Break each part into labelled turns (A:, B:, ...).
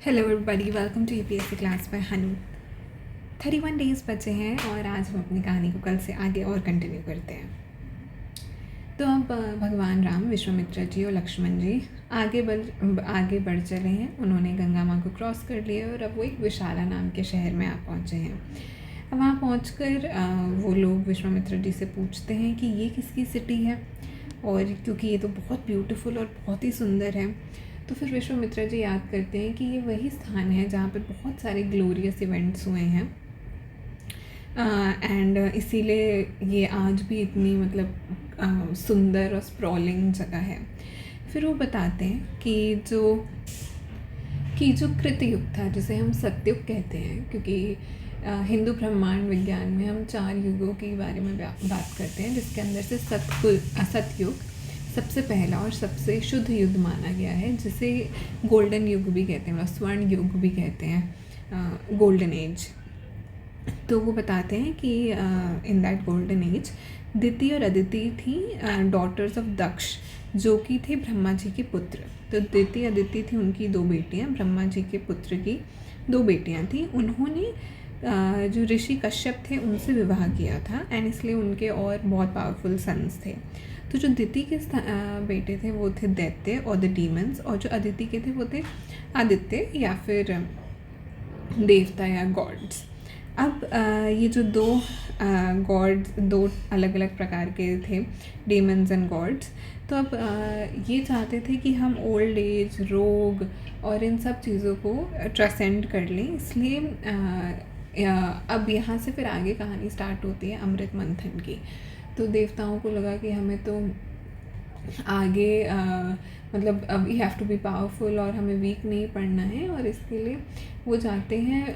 A: Hello everybody, welcome to UPSC class by Hanu. 31 days बचे हैं और आज हम अपनी कहानी को कल से आगे और कंटिन्यू करते हैं। तो अब भगवान राम, विश्वामित्र जी और लक्ष्मण जी आगे बढ़ चले हैं। उन्होंने गंगा माँ को क्रॉस कर लिया और अब वो एक विशाला नाम के शहर में आ पहुँचे हैं। अब वहाँ पहुँचकर वो लोग विश्वामित्र जी से पूछते हैं कि ये किसकी सिटी है, और क्योंकि ये तो बहुत ब्यूटीफुल और बहुत ही सुंदर है। तो फिर विश्वामित्र जी याद करते हैं कि ये वही स्थान है जहाँ पे बहुत सारे ग्लोरियस इवेंट्स हुए हैं एंड इसीलिए ये आज भी इतनी सुंदर और स्प्रॉलिंग जगह है। फिर वो बताते हैं कि जो कृतयुग था, जिसे हम सतयुग कहते हैं, क्योंकि हिंदू ब्रह्मांड विज्ञान में हम 4 युगों के बारे में बात करते हैं, जिसके अंदर से सतयुग सबसे पहला और सबसे शुद्ध युग माना गया है, जिसे गोल्डन युग भी कहते हैं, स्वर्ण युग भी कहते हैं, गोल्डन एज। तो वो बताते हैं कि इन दैट गोल्डन एज दिति और अदिति थी डॉटर्स ऑफ दक्ष, जो कि थे ब्रह्मा जी के पुत्र। तो दिति अदिति थी उनकी 2 बेटियां, ब्रह्मा जी के पुत्र की 2 बेटियां थी। उन्होंने जो ऋषि कश्यप थे उनसे विवाह किया था एंड इसलिए उनके और बहुत पावरफुल सन्स थे। तो जो दिति के बेटे थे वो थे दैत्य और द डीमंस, और जो अदिति के थे वो थे आदित्य या फिर देवता या गॉड्स। अब ये जो 2 अलग अलग प्रकार के थे, डेमन्स एंड गॉड्स। तो अब ये चाहते थे कि हम ओल्ड एज, रोग और इन सब चीज़ों को ट्रांसेंड कर लें, इसलिए अब यहाँ से फिर आगे कहानी स्टार्ट होती है अमृत मंथन की। तो देवताओं को लगा कि हमें तो आगे अब we have to be powerful और हमें वीक नहीं पड़ना है, और इसके लिए वो जाते हैं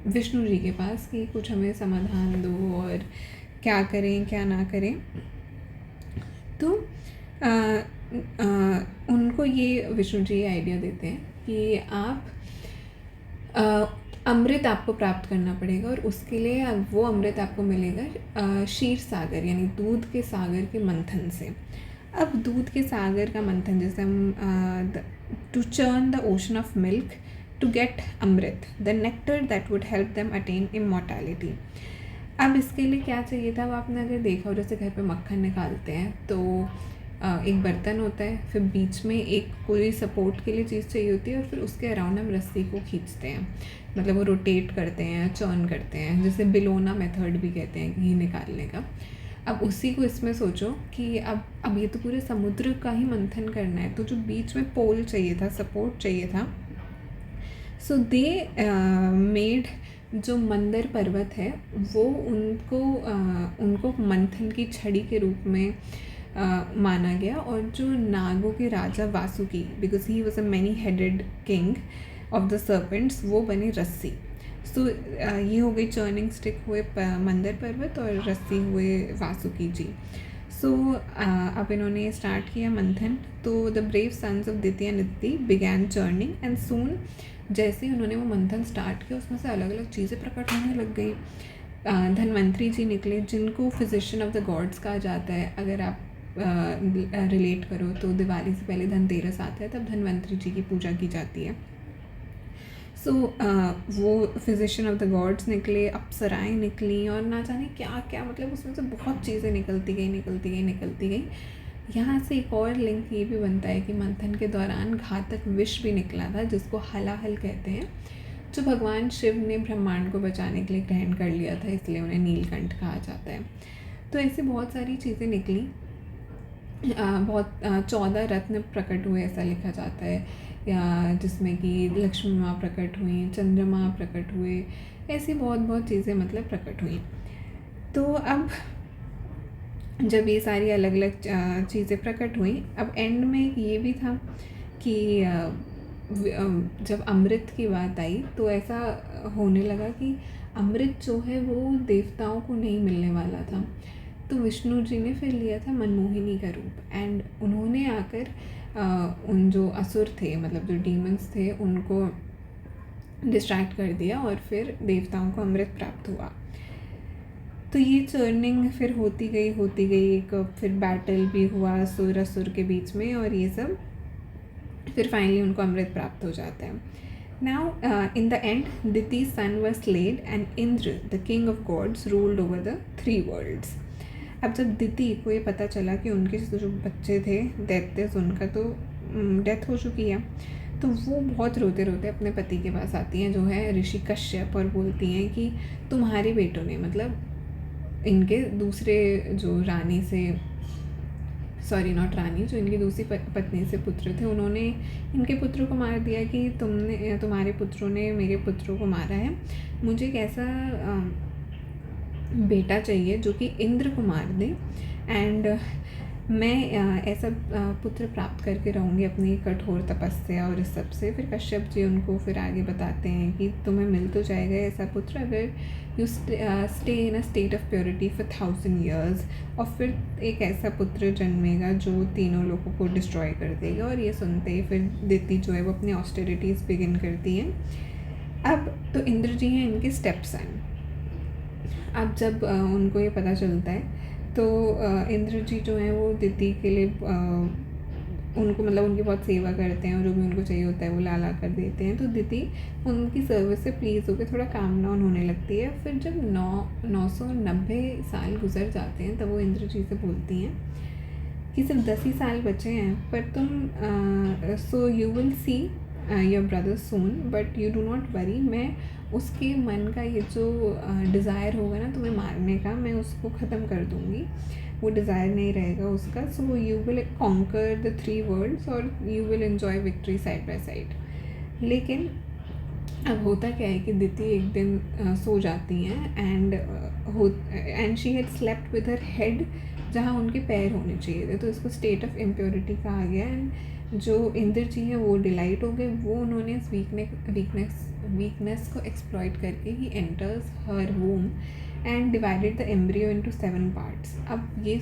A: विष्णु जी के पास कि कुछ हमें समाधान दो और क्या करें क्या ना करें। तो उनको ये विष्णु जी आइडिया देते हैं कि आप अमृत आपको प्राप्त करना पड़ेगा, और उसके लिए वो अमृत आपको मिलेगा क्षीर सागर यानी दूध के सागर के मंथन से। अब दूध के सागर का मंथन, जैसे हम to churn the ocean of milk to get amrit, the nectar that would help them attain immortality. अब इसके लिए क्या चाहिए था, वो आपने अगर देखा हो, जैसे घर पे मक्खन निकालते हैं तो एक बर्तन होता है, फिर बीच में एक कोई सपोर्ट के लिए चीज़ चाहिए होती है, और फिर उसके अराउंड हम रस्सी को खींचते हैं, वो रोटेट करते हैं, चर्न करते हैं, जिसे बिलोना मेथड भी कहते हैं घी निकालने का। अब उसी को इसमें सोचो कि अब ये तो पूरे समुद्र का ही मंथन करना है, तो जो बीच में पोल चाहिए था, सपोर्ट चाहिए था। सो दे मेड जो मंदर पर्वत है वो उनको मंथन की छड़ी के रूप में माना गया, और जो नागों के राजा Vasuki, because he was a many headed king of the serpents, वो बने रस्सी। सो ये हो गई चर्निंग स्टिक हुए मंदर पर्वत, और रस्सी हुए वासुकी जी। सो अब इन्होंने स्टार्ट किया मंथन। तो the brave sons of Diti and Aditi began churning and soon, जैसे ही उन्होंने वो मंथन स्टार्ट किया उसमें से अलग अलग चीज़ें प्रकट होने लग गई। धन्वंतरी जी निकले, जिनको फिजिशियन ऑफ द गॉड्स कहा जाता है। अगर आप रिलेट करो तो दिवाली से पहले धनतेरस आता है, तब धन्वंतरी जी की पूजा की जाती है। सो वो फिजिशियन ऑफ द गॉड्स निकले, अप्सराएँ निकली, और ना जाने क्या क्या, उसमें से बहुत चीज़ें निकलती गई। यहाँ से एक और लिंक ये भी बनता है कि मंथन के दौरान घातक विष भी निकला था, जिसको हलाहल कहते हैं, जो भगवान शिव ने ब्रह्मांड को बचाने के लिए ग्रहण कर लिया था, इसलिए उन्हें नीलकंठ कहा जाता है। तो ऐसे बहुत सारी चीज़ें निकली। 14 रत्न प्रकट हुए, ऐसा लिखा जाता है, या जिसमें कि लक्ष्मी माँ प्रकट हुई, चंद्रमा प्रकट हुए, ऐसी बहुत चीज़ें प्रकट हुई। तो अब जब ये सारी अलग अलग चीज़ें प्रकट हुई, अब एंड में ये भी था कि जब अमृत की बात आई तो ऐसा होने लगा कि अमृत जो है वो देवताओं को नहीं मिलने वाला था। तो विष्णु जी ने फिर लिया था मनमोहिनी का रूप, एंड उन्होंने आकर उन जो असुर थे, जो डीमंस थे, उनको डिस्ट्रैक्ट कर दिया, और फिर देवताओं को अमृत प्राप्त हुआ। तो ये चर्निंग फिर होती गई, एक फिर बैटल भी हुआ असुर के बीच में, और ये सब फिर फाइनली उनको अमृत प्राप्त हो जाता है। Now, in the end, Diti's son was slain, and Indra, the king of gods, ruled over the three worlds. अब जब दिति को ये पता चला कि उनके जो बच्चे थे दैत्य, उनका तो डेथ हो चुकी है, तो वो बहुत रोते रोते अपने पति के पास आती हैं, जो है ऋषि कश्यप, और बोलती हैं कि तुम्हारे बेटों ने, मतलब इनके दूसरे जो रानी से, सॉरी नॉट रानी, जो इनकी दूसरी पत्नी से पुत्र थे, उन्होंने इनके पुत्रों को मार दिया कि तुम्हारे पुत्रों ने मेरे पुत्रों को मारा है। मुझे एक ऐसा बेटा चाहिए जो कि इंद्र को मार दे, एंड मैं ऐसा पुत्र प्राप्त करके रहूँगी अपनी कठोर तपस्या और इस सब से। फिर कश्यप जी उनको फिर आगे बताते हैं कि तुम्हें मिल तो जाएगा ऐसा पुत्र अगर you stay in a state of purity for 1000 years, और फिर एक ऐसा पुत्र जन्मेगा जो तीनों लोगों को डिस्ट्रॉय कर देगा। और ये सुनते ही फिर दिति जो है वो अपनी ऑस्टेरिटीज़ बिगिन करती हैं। अब तो इंद्र जी हैं इनके स्टेप सन। अब जब उनको ये पता चलता है तो इंद्र जी जो हैं वो दिति के लिए उनको, मतलब उनकी बहुत सेवा करते हैं, और जो भी उनको चाहिए होता है वो ला कर देते हैं। तो दिति उनकी सर्विस से प्लीज़ होकर थोड़ा काम डाउन होने लगती है। फिर जब 990 साल गुजर जाते हैं तब वो इंद्र जी से बोलती हैं कि सिर्फ 10 ही साल बचे हैं, पर तुम so you will see your brother soon, but you do not worry. मैं उसके मन का ये जो डिज़ायर होगा ना तुम्हें मारने का, मैं उसको ख़त्म कर दूँगी, वो डिज़ायर नहीं रहेगा उसका। So you will conquer the 3 worlds और you will enjoy victory side by side. लेकिन अब होता क्या है कि दिति एक दिन सो जाती हैं, and she had slept with her head जहाँ उनके पैर होने चाहिए थे, तो इसको स्टेट ऑफ इम्प्योरिटी कहा गया। एंड जो इंद्र जी हैं वो डिलाइट हो गए, वो उन्होंने इस वीकनेस को एक्सप्लॉइट करके ही enters her womb and divided the embryo into 7 parts। अब ये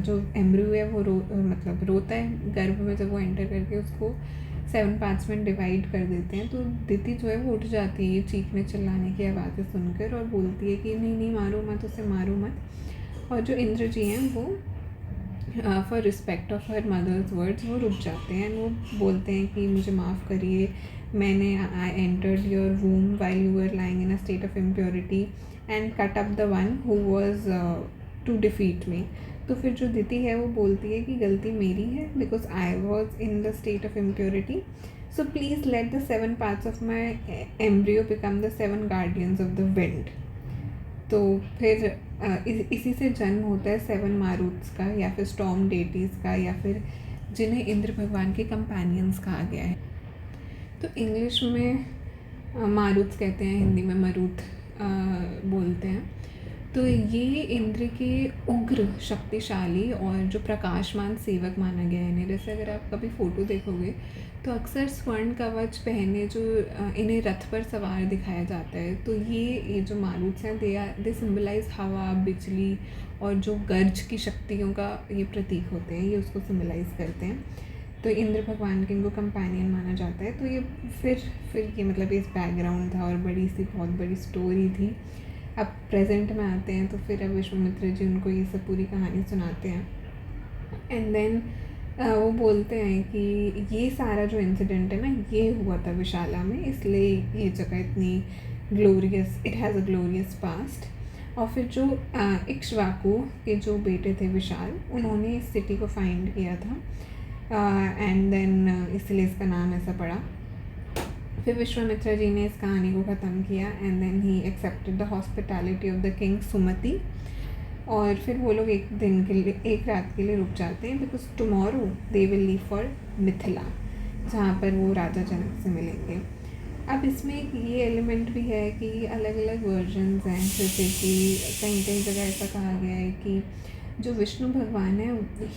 A: जो एम्ब्रियो है वो मतलब रोता है गर्भ में, जब वो एंटर करके उसको 7 parts में डिवाइड कर देते हैं। तो दिति जो है वो उठ जाती है ये चीखने चिल्लाने की आवाज़ें सुनकर, और बोलती है कि नहीं नहीं मारो मत उसे, मारो मत। और जो इंद्र जी हैं वो for respect of her mother's words वो रुक जाते हैं, वो बोलते हैं कि मुझे माफ़ करिए, मैंने I entered your womb while you were lying in a state of impurity and cut up the one who was to defeat me. तो फिर जो दिति है वो बोलती है कि गलती मेरी है, because I was in the state of impurity, so please let the 7 parts of my embryo become the 7 guardians of the wind. तो फिर इसी से जन्म होता है 7 मारुत्स का, या फिर स्टॉर्म डेटीज़ का, या फिर जिन्हें इंद्र भगवान के कंपेनियंस कहा गया है। तो इंग्लिश में मारुत्स कहते हैं, हिंदी में मरुत बोलते हैं। तो ये इंद्र के उग्र, शक्तिशाली और जो प्रकाशमान सेवक माना गया है इन्हें। जैसे अगर आप कभी फ़ोटो देखोगे तो अक्सर स्वर्ण कवच पहने जो इन्हें रथ पर सवार दिखाया जाता है। तो ये जो मारुत्स हैं दे सिम्बलाइज हवा, बिजली और जो गर्ज की शक्तियों का ये प्रतीक होते हैं, ये उसको सिम्बलाइज करते हैं। तो इंद्र भगवान के इनको कंपेनियन माना जाता है। तो ये फिर ये मतलब इस बैकग्राउंड था और बड़ी सी बहुत बड़ी स्टोरी थी। अब प्रेजेंट में आते हैं तो फिर अब विश्वामित्र जी उनको ये सब पूरी कहानी सुनाते हैं, एंड देन वो बोलते हैं कि ये सारा जो इंसिडेंट है ना ये हुआ था विशाला में, इसलिए ये जगह इतनी glorious, it has a glorious past. और फिर जो इक्ष्वाकु के जो बेटे थे विशाल, उन्होंने इस सिटी को फाइंड किया था, एंड देन इसलिए इसका नाम ऐसा पड़ा। फिर विश्वामित्र जी ने इस कहानी को ख़त्म किया, and then he accepted the hospitality of the king Sumati. और फिर वो लोग एक दिन के लिए, एक रात के लिए रुक जाते हैं, because tomorrow they will leave for Mithila, जहाँ पर वो राजा जनक से मिलेंगे। अब इसमें एक ये एलिमेंट भी है कि अलग अलग वर्जन्स हैं, जैसे कि कहीं कहीं जगह ऐसा कहा गया है कि जो विष्णु भगवान है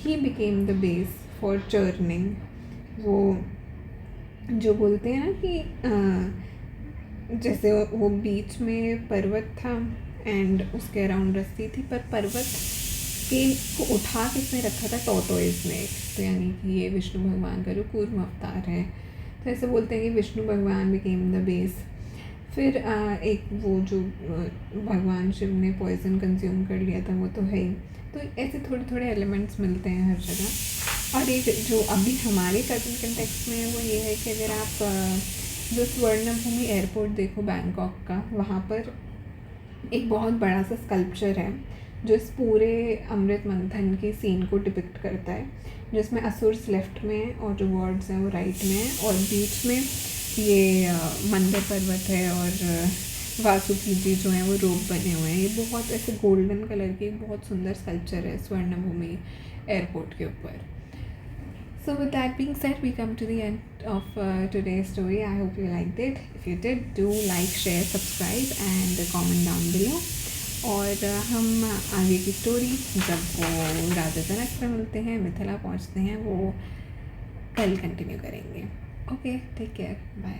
A: he became the base for churning. वो जो बोलते हैं ना कि जैसे वो बीच में पर्वत था एंड उसके अराउंड रस्सी थी, पर पर्वत के को उठा किसने रखा था, टॉर्टोइज ने। तो यानी कि ये विष्णु भगवान का जो कूर्म अवतार है। तो ऐसे बोलते हैं कि विष्णु भगवान बिकेम द बेस। फिर एक वो जो भगवान शिव ने पॉइजन कंज्यूम कर लिया था वो तो है ही। तो ऐसे थोड़े थोड़े एलिमेंट्स मिलते हैं हर जगह। और एक जो अभी हमारे करंट कंटेक्स्ट में है वो ये है कि अगर आप जो स्वर्णभूमि एयरपोर्ट देखो बैंकॉक का, वहाँ पर एक बहुत बड़ा सा स्कल्पचर है जो इस पूरे अमृत मंथन के सीन को डिपिक्ट करता है, जिसमें असुर्स लेफ्ट में और जो गॉड्स हैं वो राइट में हैं, और बीच में ये मंदिर पर्वत है और वासुकी जी जो हैं वो रोप बने हुए हैं। ये बहुत ऐसे गोल्डन कलर की बहुत सुंदर स्कल्पचर है स्वर्णभूमि एयरपोर्ट के ऊपर। So with that being said, we come to the end of today's story. I hope you liked it. If you did, do like, share, subscribe and comment down below. और हम आगे की story जब वो राजा जनक से मिलते हैं, मिथिला पहुंचते हैं, वो कल कंटिन्यू करेंगे। Okay, take care, bye.